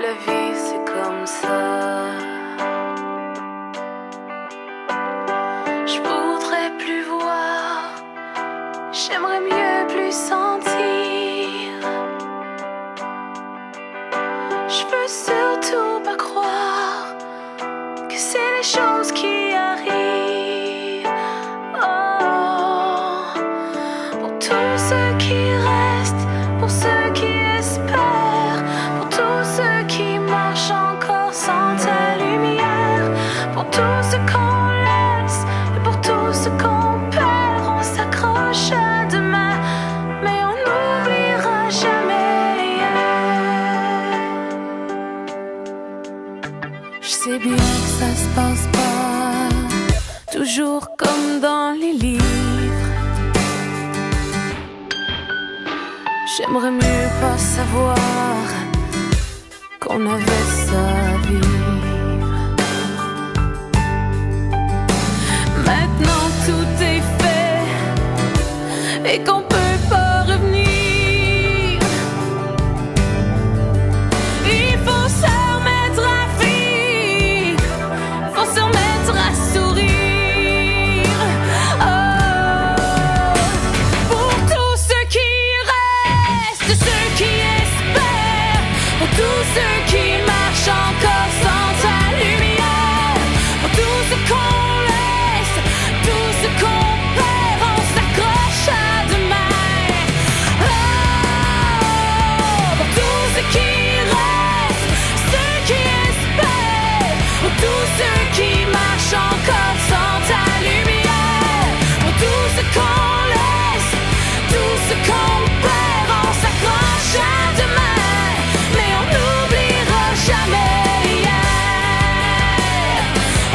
la vie c'est comme ça. Je voudrais plus voir, j'aimerais mieux plus sentir. Je veux surtout pas croire que c'est les choses qui arrivent. Oh, pour tous ceux qui restent, pour ceux qui espèrent, pour tous ceux qui marchent encore sans ta lumière, pour tout ce qu'on laisse et pour tout ce qu'on perd, on s'accroche à demain, mais on n'oubliera jamais hier. Je sais bien que ça se passe pas toujours comme dans les livres. J'aimerais mieux pas savoir qu'on avait ça à vivre. Maintenant tout est fait et qu'on peut pas revenir. Il faut se remettre à vivre, faut se remettre à sourire. Oh, pour tous ceux qui restent, ceux qui espèrent, pour tous ceux qui marchent encore sans ta lumière, pour tout ce qu'on laisse, tout ce qu'on perd, on s'accroche à demain. Oh, pour tous ceux qui restent, ceux qui espèrent, pour tous ceux qui marchent encore sans ta lumière, pour tout ce qu'on laisse, tout ce qu'on perd, on s'accroche à demain, mais on n'oubliera jamais hier.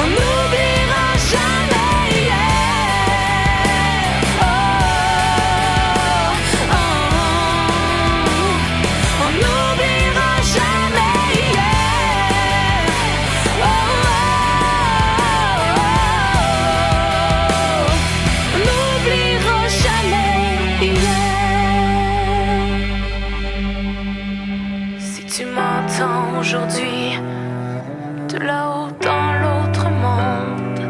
On n'oubliera jamais hier. Oh, oh, oh. On n'oubliera jamais hier. Oh, oh, oh. On n'oubliera jamais hier. Si tu m'entends aujourd'hui, de là-haut dans l'autre monde,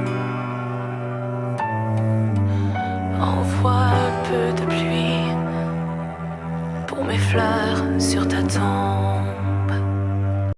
envoie un peu de pluie pour mes fleurs sur ta tombe.